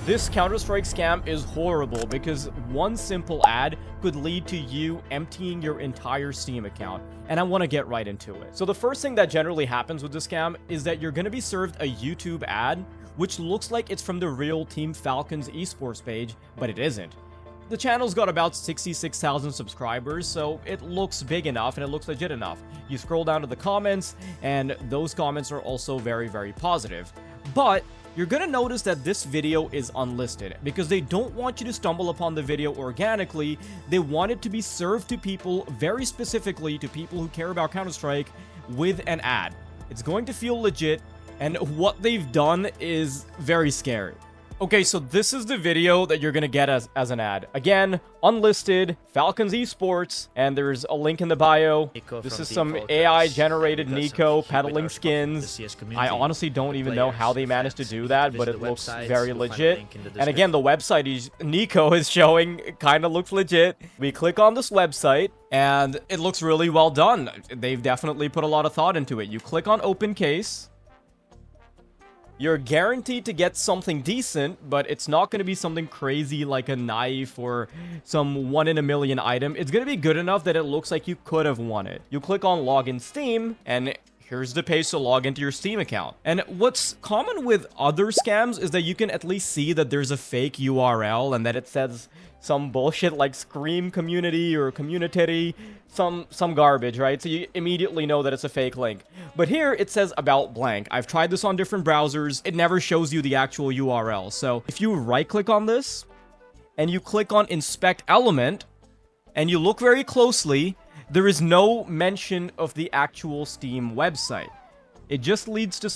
This Counter-Strike scam is horrible because one simple ad could lead to you emptying your entire Steam account, and I want to get right into it. So the first thing that generally happens with this scam is that you're going to be served a YouTube ad, which looks like it's from the real Team Falcons esports page, but it isn't. The channel's got about 66,000 subscribers, so it looks big enough and it looks legit enough. You scroll down to the comments, and those comments are also very, very positive. But you're gonna notice that this video is unlisted because they don't want you to stumble upon the video organically. They want it to be served to people, very specifically to people who care about Counter-Strike, with an ad. It's going to feel legit, and what they've done is very scary. Okay, so this is the video that you're gonna get as an ad. Again, unlisted, Falcons Esports, and there's a link in the bio. This is some AI-generated Nico peddling skins. I honestly don't even know how they managed to do that, but it looks very legit. And again, the website Nico is showing kind of looks legit. We click on this website, and it looks really well done. They've definitely put a lot of thought into it. You click on open case. You're guaranteed to get something decent, but it's not going to be something crazy like a knife or some 1 in a million item. It's going to be good enough that it looks like you could have won it. You click on login Steam, and here's the page to log into your Steam account. And what's common with other scams is that you can at least see that there's a fake URL and that it says some bullshit like Scream Community or Community, some garbage, right? So you immediately know that it's a fake link. But here it says about blank. I've tried this on different browsers. It never shows you the actual URL. So if you right click on this and you click on inspect element and you look very closely, there is no mention of the actual Steam website. It just leads to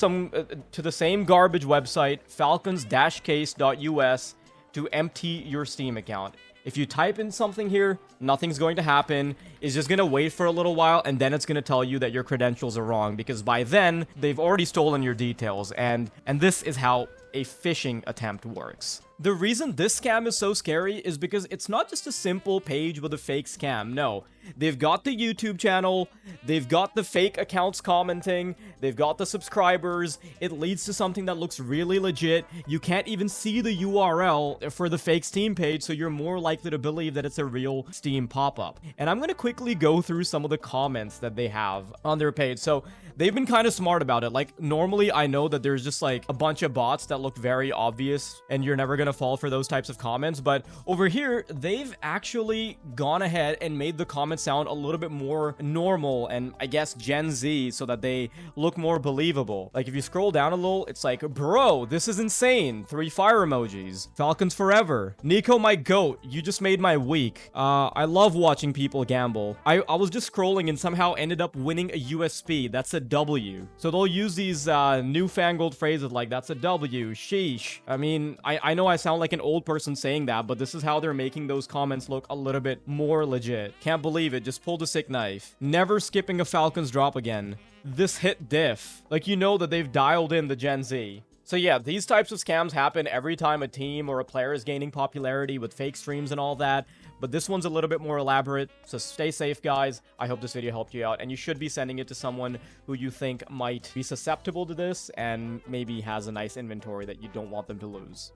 to the same garbage website, falcons-case.us, to empty your Steam account. If you type in something here, nothing's going to happen. It's just going to wait for a little while, and then it's going to tell you that your credentials are wrong, because by then, they've already stolen your details, and this is how a phishing attempt works. The reason this scam is so scary is because it's not just a simple page with a fake scam. No, they've got the YouTube channel, they've got the fake accounts commenting, they've got the subscribers. It leads to something that looks really legit. You can't even see the URL for the fake Steam page, so you're more likely to believe that it's a real Steam pop-up. And I'm going to quickly go through some of the comments that they have on their page. So they've been kind of smart about it. Like, normally I know that there's just like a bunch of bots that look very obvious and you're never going to fall for those types of comments, but over here they've actually gone ahead and made the comments sound a little bit more normal and I guess Gen Z, so that they look more believable. Like if you scroll down a little, it's like, bro, this is insane, 3 fire emojis, Falcons forever, Nico my goat, you just made my week, I love watching people gamble, I was just scrolling and somehow ended up winning a USP, that's a W. So they'll use these newfangled phrases like that's a W, sheesh. I mean, I know I sound like an old person saying that, but this is how they're making those comments look a little bit more legit. Can't believe it, just pulled a sick knife. Never skipping a Falcons drop again. This hit diff. Like, you know that they've dialed in the Gen Z. So yeah, these types of scams happen every time a team or a player is gaining popularity with fake streams and all that. But this one's a little bit more elaborate, so stay safe, guys. I hope this video helped you out, and you should be sending it to someone who you think might be susceptible to this and maybe has a nice inventory that you don't want them to lose.